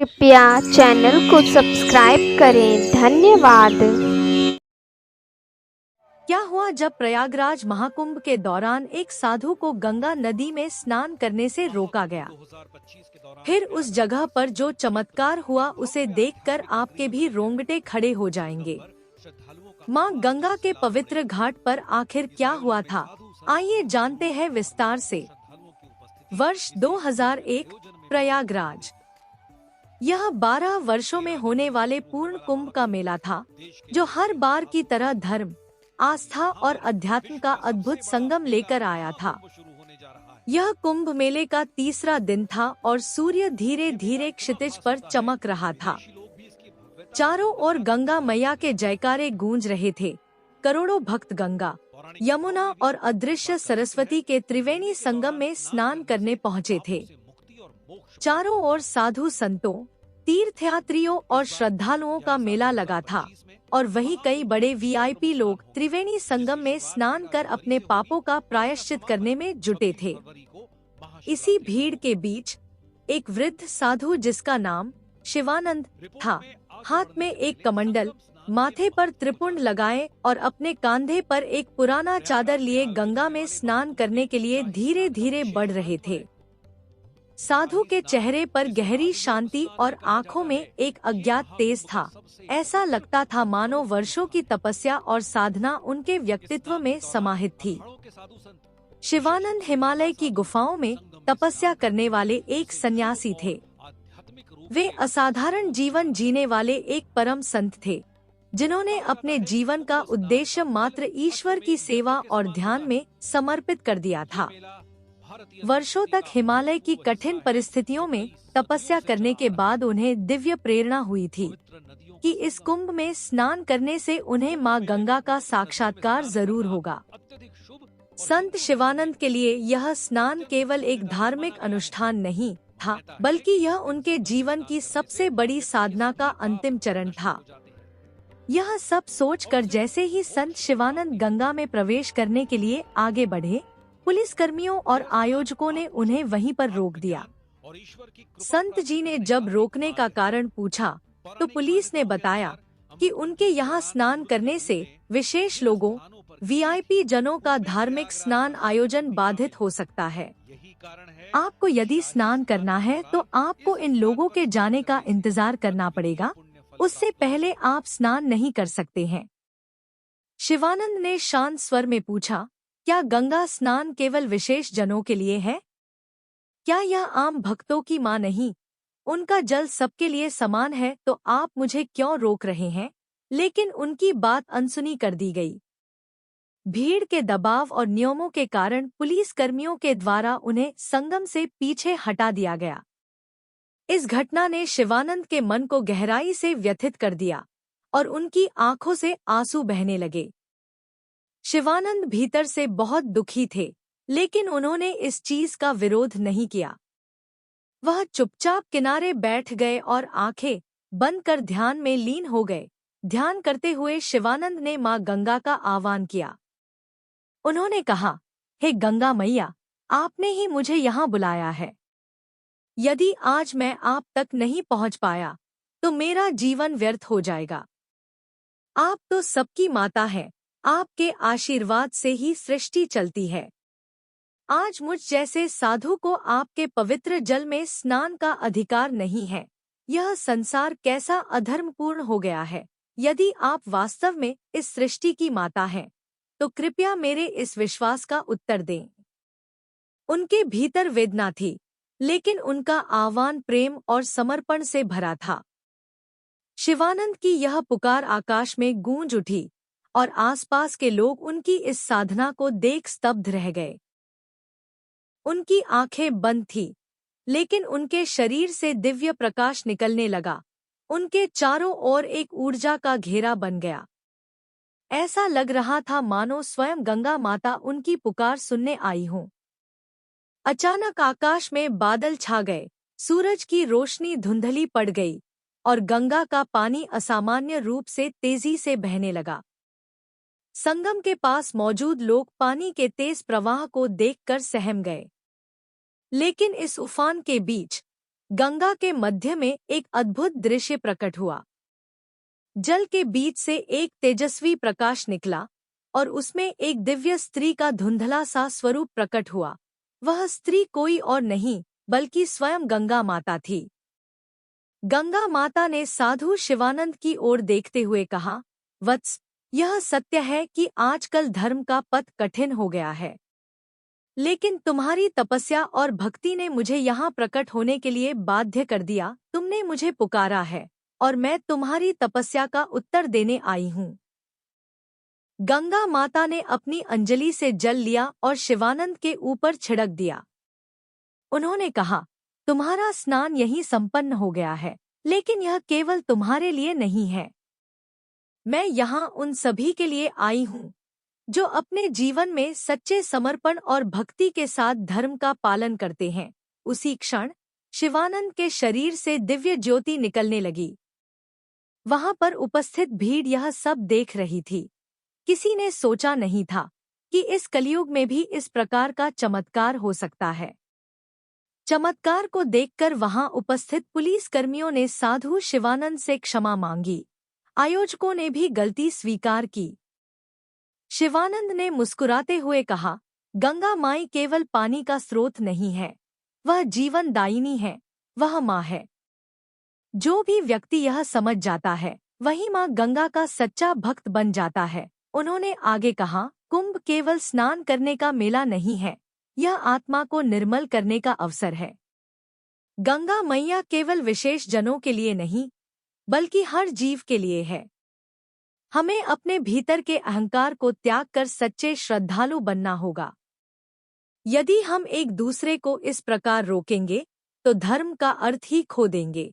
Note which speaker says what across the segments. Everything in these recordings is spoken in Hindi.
Speaker 1: कृपया चैनल को सब्सक्राइब करें। धन्यवाद।
Speaker 2: क्या हुआ जब प्रयागराज महाकुंभ के दौरान एक साधु को गंगा नदी में स्नान करने से रोका गया। फिर उस जगह पर जो चमत्कार हुआ उसे देखकर आपके भी रोंगटे खड़े हो जाएंगे। मां गंगा के पवित्र घाट पर आखिर क्या हुआ था, आइए जानते हैं विस्तार से। वर्ष 2001 प्रयागराज। यह 12 वर्षों में होने वाले पूर्ण कुंभ का मेला था, जो हर बार की तरह धर्म, आस्था और अध्यात्म का अद्भुत संगम लेकर आया था। यह कुंभ मेले का तीसरा दिन था और सूर्य धीरे धीरे क्षितिज पर चमक रहा था। चारों ओर गंगा मैया के जयकारे गूंज रहे थे। करोड़ों भक्त गंगा, यमुना और अदृश्य सरस्वती के त्रिवेणी संगम में स्नान करने पहुँचे थे। चारों ओर साधु संतों, तीर्थयात्रियों और श्रद्धालुओं का मेला लगा था और वहीं कई बड़े वीआईपी लोग त्रिवेणी संगम में स्नान कर अपने पापों का प्रायश्चित करने में जुटे थे। इसी भीड़ के बीच एक वृद्ध साधु जिसका नाम शिवानंद था, हाथ में एक कमंडल, माथे पर त्रिपुंड लगाए और अपने कांधे पर एक पुराना चादर लिए गंगा में स्नान करने के लिए धीरे धीरे बढ़ रहे थे। साधु के चेहरे पर गहरी शांति और आंखों में एक अज्ञात तेज था। ऐसा लगता था मानो वर्षों की तपस्या और साधना उनके व्यक्तित्व में समाहित थी। शिवानंद हिमालय की गुफाओं में तपस्या करने वाले एक सन्यासी थे। वे असाधारण जीवन जीने वाले एक परम संत थे, जिन्होंने अपने जीवन का उद्देश्य मात्र ईश्वर की सेवा और ध्यान में समर्पित कर दिया था। वर्षों तक हिमालय की कठिन परिस्थितियों में तपस्या करने के बाद उन्हें दिव्य प्रेरणा हुई थी कि इस कुंभ में स्नान करने से उन्हें मां गंगा का साक्षात्कार जरूर होगा। संत शिवानंद के लिए यह स्नान केवल एक धार्मिक अनुष्ठान नहीं था, बल्कि यह उनके जीवन की सबसे बड़ी साधना का अंतिम चरण था। यह सब सोचकर जैसे ही संत शिवानंद गंगा में प्रवेश करने के लिए आगे बढ़े, पुलिस कर्मियों और आयोजकों ने उन्हें वहीं पर रोक दिया। संत जी ने जब रोकने का कारण पूछा, तो पुलिस ने बताया कि उनके यहाँ स्नान करने से विशेष लोगों, वीआईपी जनों का धार्मिक स्नान आयोजन बाधित हो सकता है। आपको यदि स्नान करना है तो आपको इन लोगों के जाने का इंतजार करना पड़ेगा, उससे पहले आप स्नान नहीं कर सकते हैं। शिवानंद ने शांत स्वर में पूछा, क्या गंगा स्नान केवल विशेष जनों के लिए है? क्या यह आम भक्तों की मां नहीं? उनका जल सबके लिए समान है, तो आप मुझे क्यों रोक रहे हैं? लेकिन उनकी बात अनसुनी कर दी गई। भीड़ के दबाव और नियमों के कारण पुलिस कर्मियों के द्वारा उन्हें संगम से पीछे हटा दिया गया। इस घटना ने शिवानंद के मन को गहराई से व्यथित कर दिया और उनकी आंखों से आंसू बहने लगे। शिवानंद भीतर से बहुत दुखी थे, लेकिन उन्होंने इस चीज का विरोध नहीं किया। वह चुपचाप किनारे बैठ गए और आंखें बंद कर ध्यान में लीन हो गए। ध्यान करते हुए शिवानंद ने मां गंगा का आह्वान किया। उन्होंने कहा, हे गंगा मैया, आपने ही मुझे यहाँ बुलाया है। यदि आज मैं आप तक नहीं पहुँच पाया, तो मेरा जीवन व्यर्थ हो जाएगा। आप तो सबकी माता हैं, आपके आशीर्वाद से ही सृष्टि चलती है। आज मुझ जैसे साधु को आपके पवित्र जल में स्नान का अधिकार नहीं है। यह संसार कैसा अधर्मपूर्ण हो गया है। यदि आप वास्तव में इस सृष्टि की माता हैं, तो कृपया मेरे इस विश्वास का उत्तर दें। उनके भीतर वेदना थी, लेकिन उनका आह्वान प्रेम और समर्पण से भरा था। शिवानंद की यह पुकार आकाश में गूंज उठी और आसपास के लोग उनकी इस साधना को देख स्तब्ध रह गए। उनकी आंखें बंद थीं, लेकिन उनके शरीर से दिव्य प्रकाश निकलने लगा। उनके चारों ओर एक ऊर्जा का घेरा बन गया। ऐसा लग रहा था मानो स्वयं गंगा माता उनकी पुकार सुनने आई हों। अचानक आकाश में बादल छा गए, सूरज की रोशनी धुंधली पड़ गई और गंगा का पानी असामान्य रूप से तेजी से बहने लगा। संगम के पास मौजूद लोग पानी के तेज प्रवाह को देखकर सहम गए। लेकिन इस उफान के बीच गंगा के मध्य में एक अद्भुत दृश्य प्रकट हुआ। जल के बीच से एक तेजस्वी प्रकाश निकला और उसमें एक दिव्य स्त्री का धुंधला सा स्वरूप प्रकट हुआ। वह स्त्री कोई और नहीं बल्कि स्वयं गंगा माता थी। गंगा माता ने साधु शिवानंद की ओर देखते हुए कहा, वत्स, यह सत्य है कि आजकल धर्म का पथ कठिन हो गया है, लेकिन तुम्हारी तपस्या और भक्ति ने मुझे यहाँ प्रकट होने के लिए बाध्य कर दिया। तुमने मुझे पुकारा है और मैं तुम्हारी तपस्या का उत्तर देने आई हूँ। गंगा माता ने अपनी अंजलि से जल लिया और शिवानंद के ऊपर छिड़क दिया। उन्होंने कहा, तुम्हारा स्नान यहीं संपन्न हो गया है, लेकिन यह केवल तुम्हारे लिए नहीं है। मैं यहाँ उन सभी के लिए आई हूँ जो अपने जीवन में सच्चे समर्पण और भक्ति के साथ धर्म का पालन करते हैं। उसी क्षण शिवानंद के शरीर से दिव्य ज्योति निकलने लगी। वहां पर उपस्थित भीड़ यह सब देख रही थी। किसी ने सोचा नहीं था कि इस कलयुग में भी इस प्रकार का चमत्कार हो सकता है। चमत्कार को देखकर वहां उपस्थित पुलिस कर्मियों ने साधु शिवानंद से क्षमा मांगी। आयोजकों ने भी गलती स्वीकार की। शिवानंद ने मुस्कुराते हुए कहा, गंगा माई केवल पानी का स्रोत नहीं है, वह जीवन दायिनी है, वह माँ है। जो भी व्यक्ति यह समझ जाता है वही माँ गंगा का सच्चा भक्त बन जाता है। उन्होंने आगे कहा, कुंभ केवल स्नान करने का मेला नहीं है, यह आत्मा को निर्मल करने का अवसर है। गंगा मैया केवल विशेष जनों के लिए नहीं बल्कि हर जीव के लिए है। हमें अपने भीतर के अहंकार को त्याग कर सच्चे श्रद्धालु बनना होगा। यदि हम एक दूसरे को इस प्रकार रोकेंगे तो धर्म का अर्थ ही खो देंगे।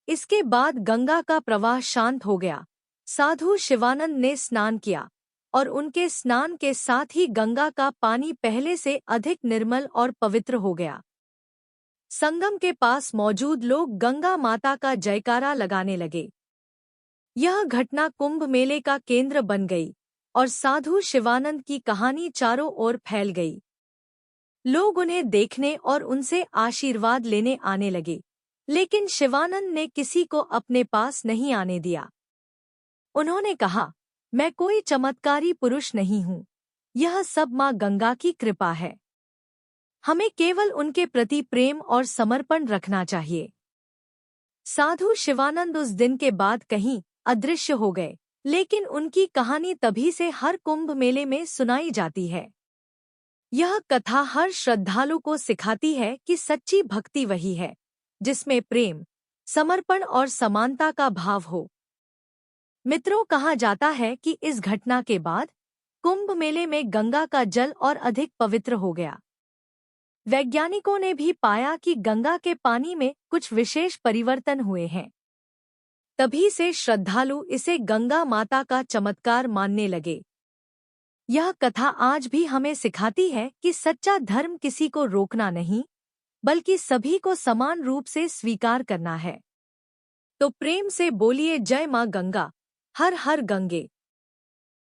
Speaker 2: इसके बाद गंगा का प्रवाह शांत हो गया। साधु शिवानंद ने स्नान किया और उनके स्नान के साथ ही गंगा का पानी पहले से अधिक निर्मल और पवित्र हो गया। संगम के पास मौजूद लोग गंगा माता का जयकारा लगाने लगे। यह घटना कुंभ मेले का केंद्र बन गई और साधु शिवानंद की कहानी चारों ओर फैल गई। लोग उन्हें देखने और उनसे आशीर्वाद लेने आने लगे, लेकिन शिवानंद ने किसी को अपने पास नहीं आने दिया। उन्होंने कहा, मैं कोई चमत्कारी पुरुष नहीं हूँ, यह सब माँ गंगा की कृपा है। हमें केवल उनके प्रति प्रेम और समर्पण रखना चाहिए। साधु शिवानंद उस दिन के बाद कहीं अदृश्य हो गए, लेकिन उनकी कहानी तभी से हर कुंभ मेले में सुनाई जाती है। यह कथा हर श्रद्धालु को सिखाती है कि सच्ची भक्ति वही है जिसमें प्रेम, समर्पण और समानता का भाव हो। मित्रों, कहा जाता है कि इस घटना के बाद कुंभ मेले में गंगा का जल और अधिक पवित्र हो गया। वैज्ञानिकों ने भी पाया कि गंगा के पानी में कुछ विशेष परिवर्तन हुए हैं। तभी से श्रद्धालु इसे गंगा माता का चमत्कार मानने लगे। यह कथा आज भी हमें सिखाती है कि सच्चा धर्म किसी को रोकना नहीं बल्कि सभी को समान रूप से स्वीकार करना है। तो प्रेम से बोलिए, जय मां गंगा, हर हर गंगे।